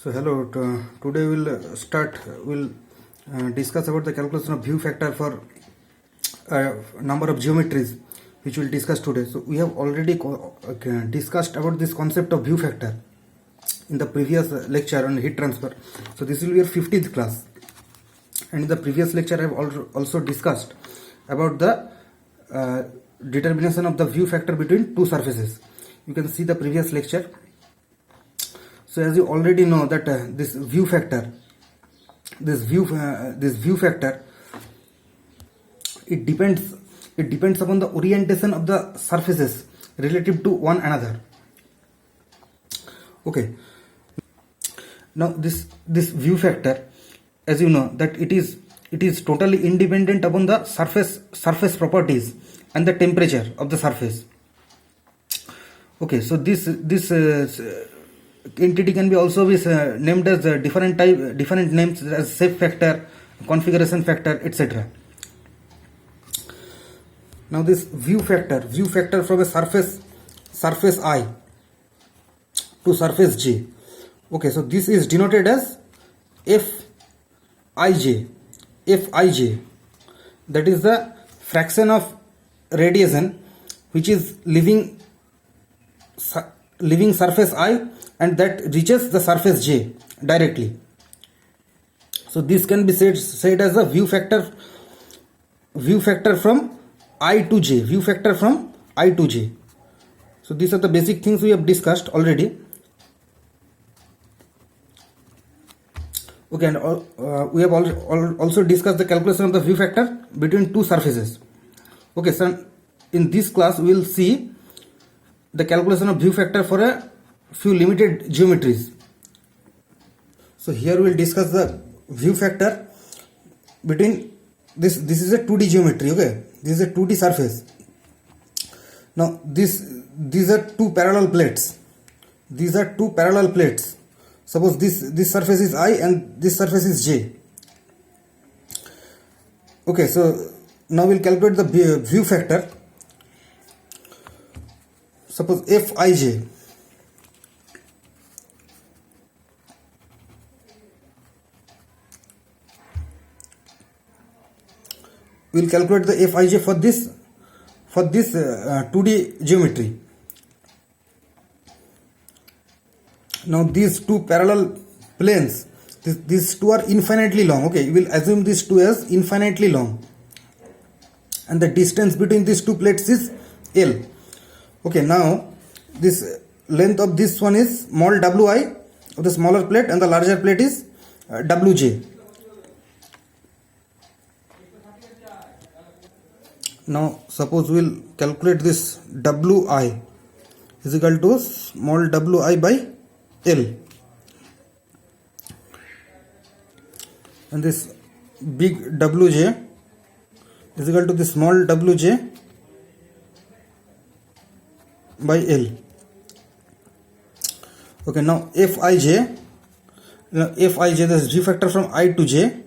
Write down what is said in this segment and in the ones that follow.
So hello, today we'll discuss about the calculation of view factor for number of geometries which we'll discuss today. So we have already discussed about this concept of view factor in the previous lecture on heat transfer. So this will be your 15th class, and in the previous lecture I have also discussed about the determination of the view factor between two surfaces. You can see the previous lecture. So as you already know that this view factor, it depends upon the orientation of the surfaces relative to one another. Okay. Now this view factor, as you know, that it is totally independent upon the surface properties and the temperature of the surface. Okay, so this entity can be also be named as different names as shape factor, configuration factor, etc. Now this view factor from a surface I to surface J. Okay, so this is denoted as Fij. That is the fraction of radiation which is leaving surface I and that reaches the surface J directly. So this can be said as a view factor from I to J. View factor from I to J. So these are the basic things we have discussed already. Okay, and we have also discussed the calculation of the view factor between two surfaces. Okay, so in this class we will see the calculation of view factor for a few limited geometries. So here we will discuss the view factor between this is a 2D geometry. Okay, this is a 2D surface. Now these are two parallel plates. Suppose this surface is I and this surface is J. Okay, so now we'll calculate the view factor. Suppose Fij. We'll calculate the Fij for this 2D geometry. Now these two parallel planes, these two are infinitely long. Okay, we will assume these two as infinitely long, and the distance between these two plates is L. Okay, now this length of this one is small wi of the smaller plate, and the larger plate is wj. Now suppose we will calculate this wi is equal to small wi by L, and this big wj is equal to the small wj by L. Okay, now Fij, the view factor from I to J.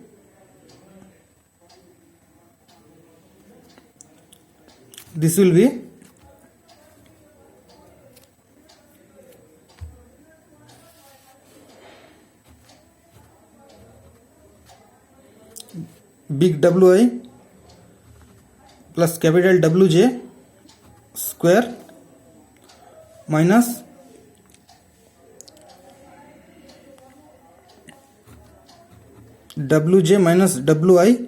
This will be big Wi plus capital Wj square minus Wj minus Wi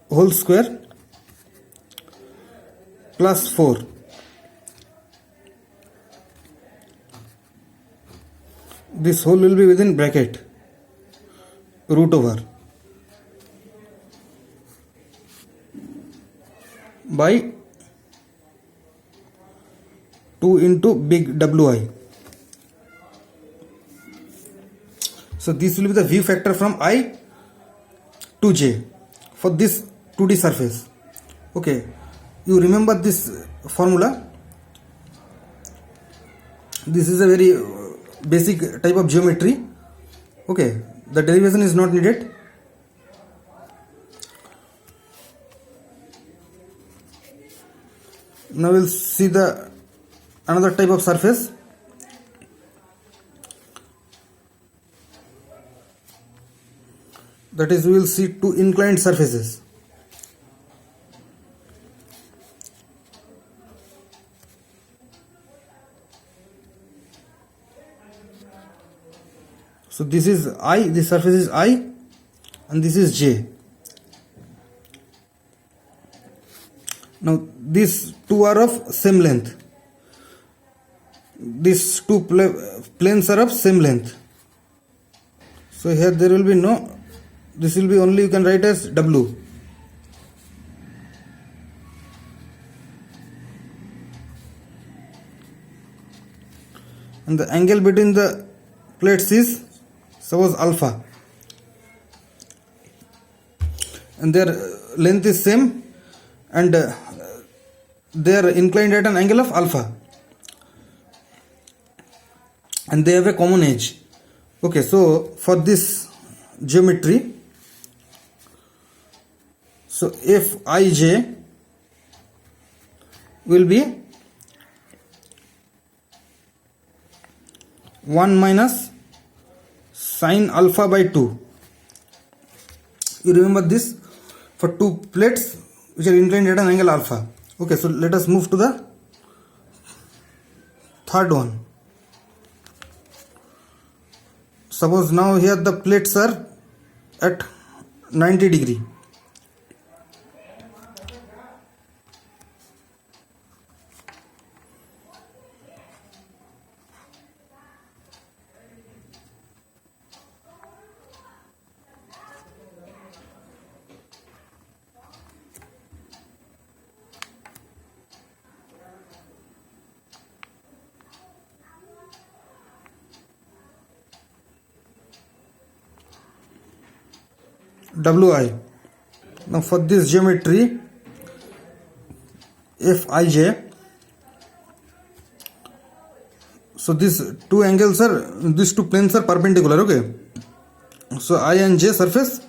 whole square plus 4. This whole will be within bracket root over by 2 into big Wi. So this will be the view factor from I to J for this 2D surface. Okay, you remember this formula. This is a very basic type of geometry. Okay, the derivation is not needed. Now we'll see another type of surface. that is we will see two inclined surfaces. So this is I, this surface is I, and this is J. Now these two are of same length. These two planes are of same length. So here there will be no, this will be only, you can write as W. And the angle between the plates is suppose alpha. And their length is same, and they are inclined at an angle of alpha. And they have a common edge. Okay, so for this geometry, so Fij will be 1 minus sine alpha by 2. You remember this for two plates which are inclined at an angle alpha. Okay, so let us move to the third one. Suppose now here the plates are at 90 degree. Wi. Now for this geometry Fij, so these two angles are, these two planes are perpendicular. Okay, so I and J surface.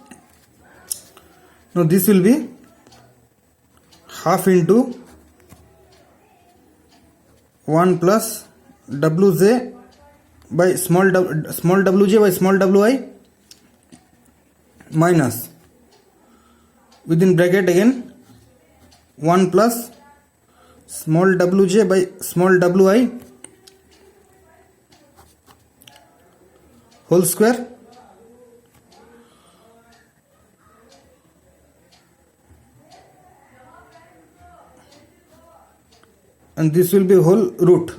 Now this will be half into 1 plus Wj by small wj by small wi minus, within bracket again, 1 plus small wj by small wi whole square and this will be whole root.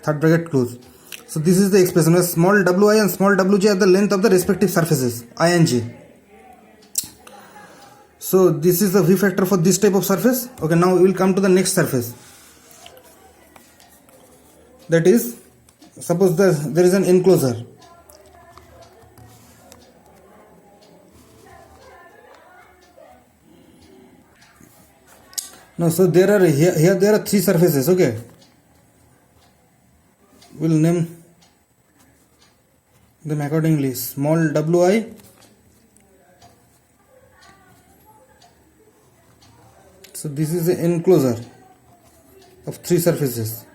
Third bracket close. So this is the expression where small wi and small wj are the length of the respective surfaces I and j. So this is the v factor for this type of surface. Okay, now we will come to the next surface. That is, suppose there is an enclosure. Now, so there are here there are three surfaces. Okay, we'll name them accordingly. Small wi, so this is the enclosure of three surfaces.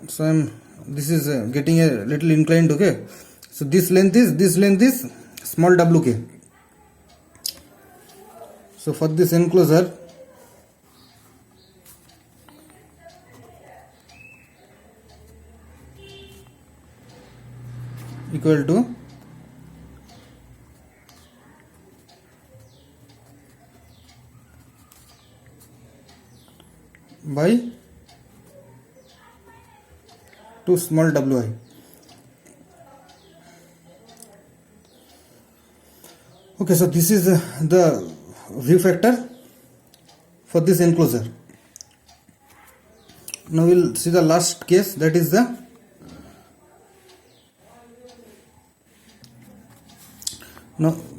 So this is getting a little inclined. Okay, so this length is small wk. So for this enclosure, equal to by 2 small wi. Okay, so this is the view factor for this enclosure. Now we will see the last case, that is the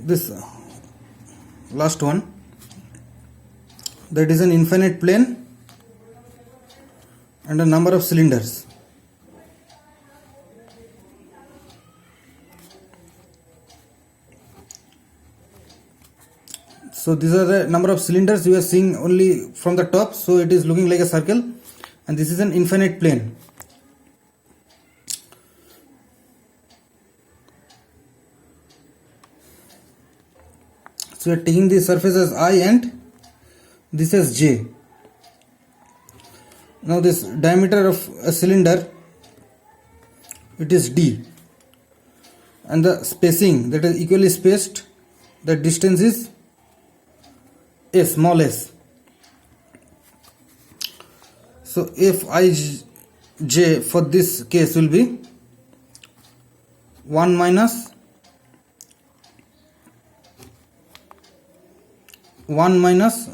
this last one, that is an infinite plane and a number of cylinders. So these are the number of cylinders you are seeing only from the top, so it is looking like a circle, and this is an infinite plane. So we are taking this surface as I and this as J. Now this diameter of a cylinder, it is D, and the spacing, that is equally spaced, the distance is S, small s. So Fij for this case will be 1 minus 1 minus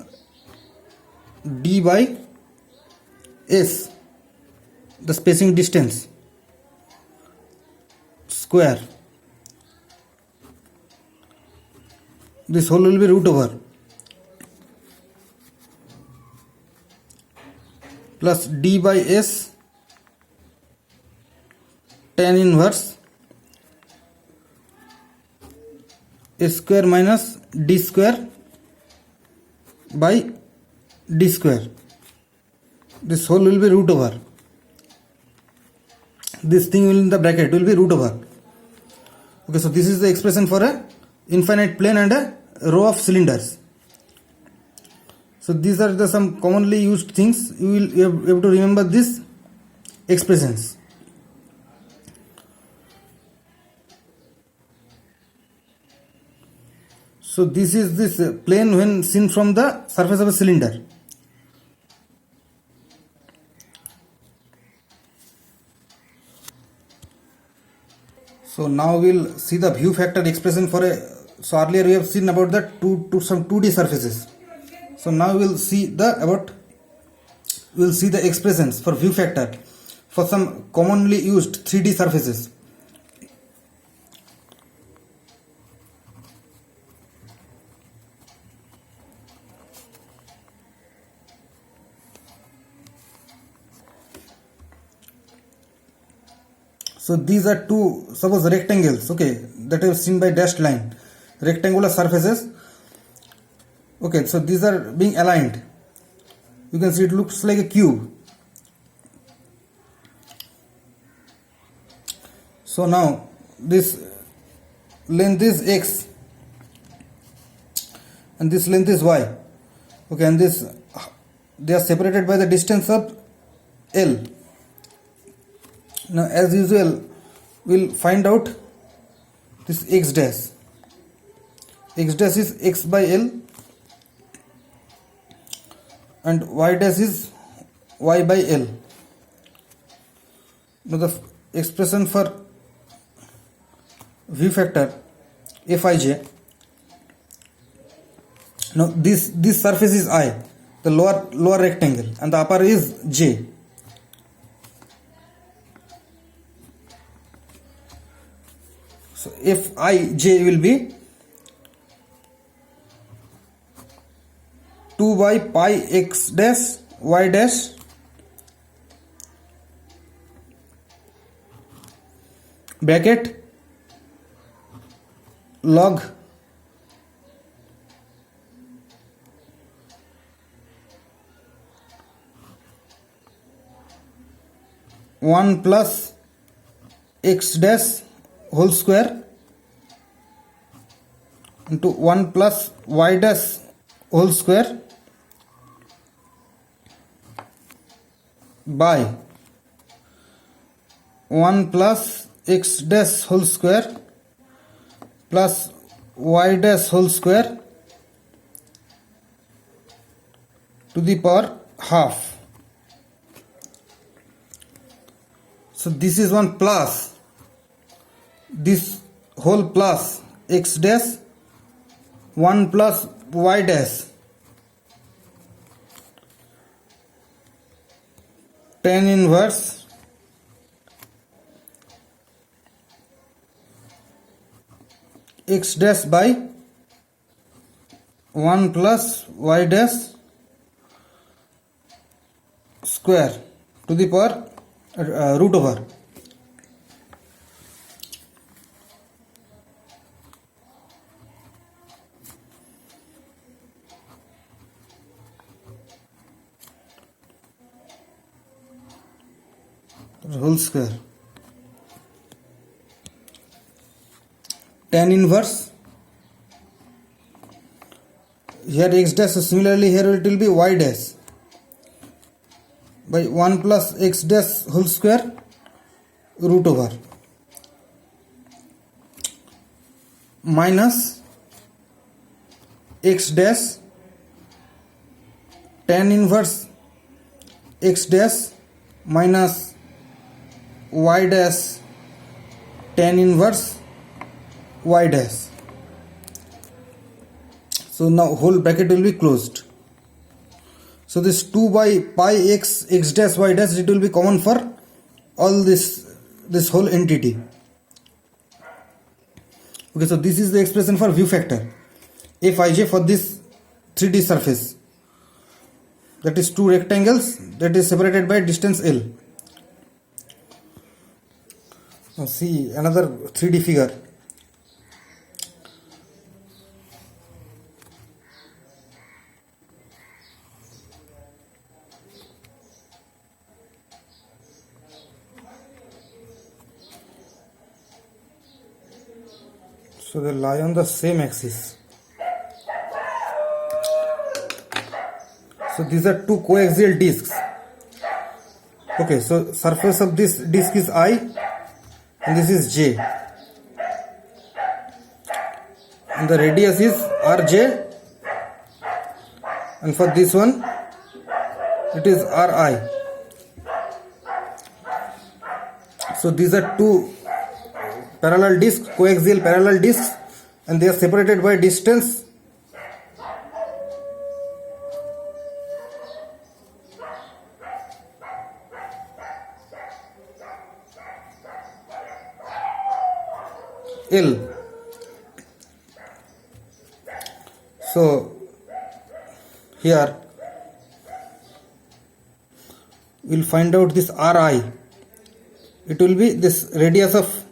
D by S, the spacing distance, square. This whole will be root over plus D by S tan inverse S square minus D square by D square. This whole will be root over. This thing will in the bracket will be root over. Okay, so this is the expression for a infinite plane and a row of cylinders. So these are the some commonly used things. You have to remember these expressions. So this is this plane when seen from the surface of a cylinder. So now we'll see the view factor expression for a. So earlier we have seen about the some 2D surfaces. So now we'll see the expressions for view factor for some commonly used 3D surfaces. So these are two, suppose rectangles, okay, that is seen by dashed line, rectangular surfaces. Okay, so these are being aligned. You can see it looks like a cube. So now this length is x and this length is y. Okay, and this, they are separated by the distance of L. Now as usual we'll find out this x dash. X dash is x by L and y dash is y by L. Now the expression for view factor Fij. Now this surface is I, the lower rectangle, and the upper is J. So Fij will be 2 by pi x dash y dash bracket log one plus x dash whole square into 1 plus y dash whole square by 1 plus x dash whole square plus y dash whole square to the power half. So this is one plus this whole plus x dash 1 plus y dash tan inverse x dash by 1 plus y dash square to the power root over. whole square. Tan inverse here x dash, so similarly here it will be y dash by 1 plus x dash whole square root over minus x dash tan inverse x dash minus y dash tan inverse y dash. So now whole bracket will be closed. So this 2 by pi x dash y dash, it will be common for all this whole entity. Okay, so this is the expression for view factor Fij for this 3D surface, that is two rectangles that is separated by distance L. Now see another 3D figure. So they lie on the same axis. So these are two coaxial discs. Okay, so surface of this disc is I and this is J. And the radius is Rj. And for this one, it is Ri. So these are two parallel discs, coaxial parallel discs, and they are separated by distance L. So here we'll find out this Ri. It will be this radius of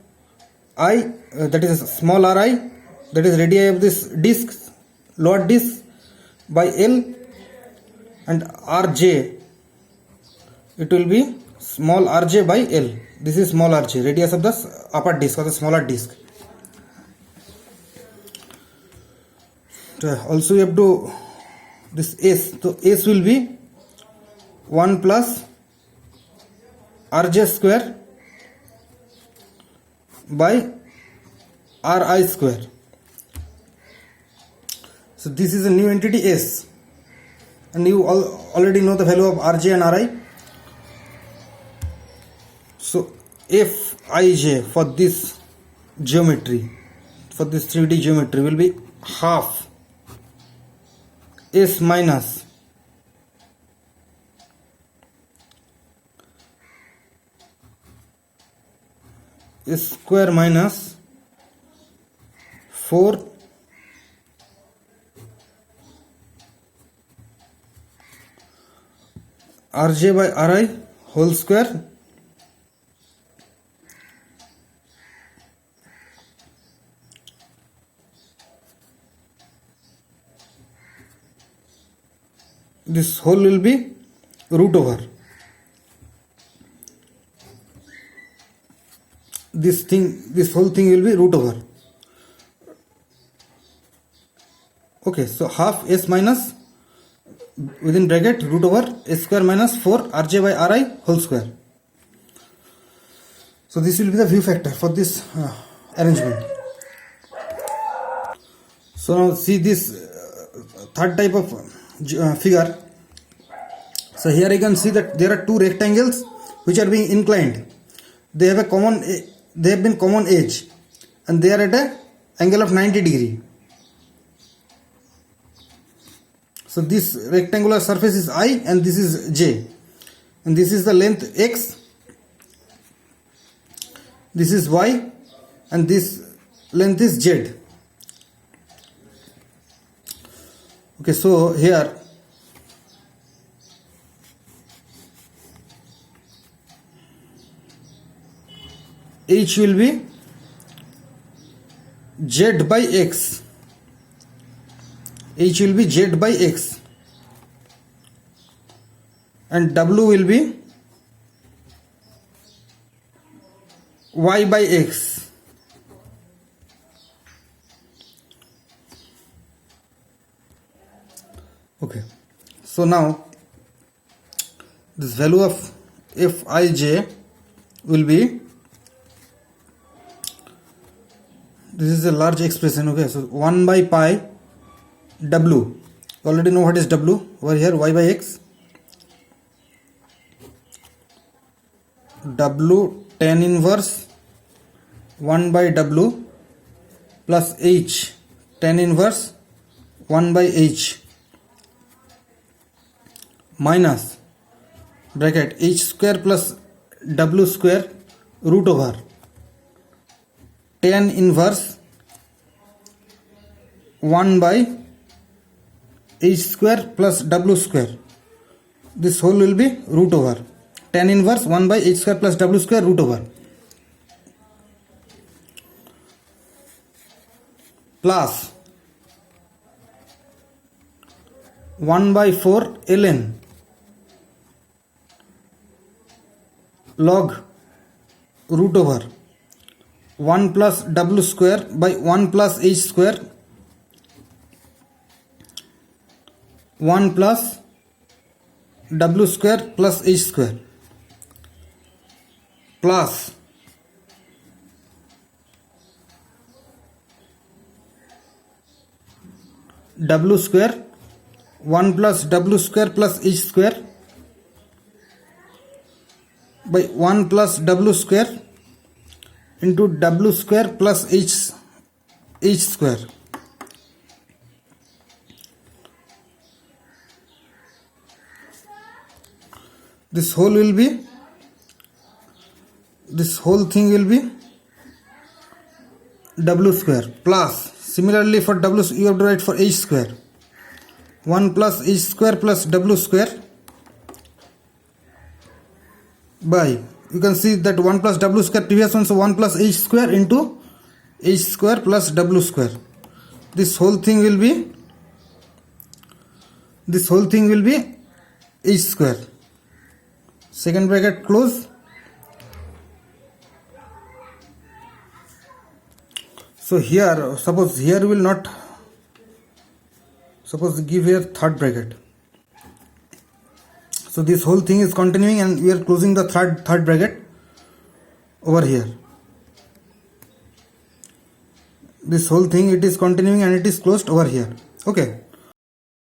I, that is small Ri, that is radii of this disc, lower disc, by L, and Rj, it will be small Rj by L. This is small Rj, radius of the upper disc or the smaller disc. Also you have to this S, so S will be 1 plus Rj square by Ri square. So this is a new entity S, and you already know the value of Rj and Ri. So Fij for this geometry, for this 3D geometry, will be half S minus S square minus 4 Rj by Ri whole square this whole will be root over this whole thing will be root over. Okay, so half S minus within bracket root over S square minus 4 Rj by Ri whole square. So this will be the view factor for this arrangement. So now see this third type of figure. So here you can see that there are two rectangles which are being inclined. They have been common edge, and they are at a angle of 90 degree. So this rectangular surface is I and this is J, and this is the length X, this is Y, and this length is Z. Okay, so here H will be Z by X. H will be Z by X, and W will be y by x. Okay, so now this value of Fij will be, this is a large expression. Okay, so 1 by pi w, you already know what is w over here, y by x, w tan inverse 1 by w plus h tan inverse 1 by h minus bracket h square plus w square root over tan inverse 1 by h square plus w square. This whole will be root over tan inverse 1 by h square plus w square root over plus 1 by 4 ln log root over 1 plus w square by 1 plus h square 1 plus w square plus h square plus w square 1 plus w square plus h square by 1 plus w square into w square plus h square. This whole thing will be w square plus, similarly for w you have to write for h square 1 plus h square plus w square by, you can see that 1 plus w square previous one, so 1 plus h square into h square plus w square. This whole thing will be h square, second bracket close. So here, suppose here will not, suppose give here third bracket. So this whole thing is continuing and we are closing the third bracket over here. This whole thing, it is continuing and it is closed over here. Okay.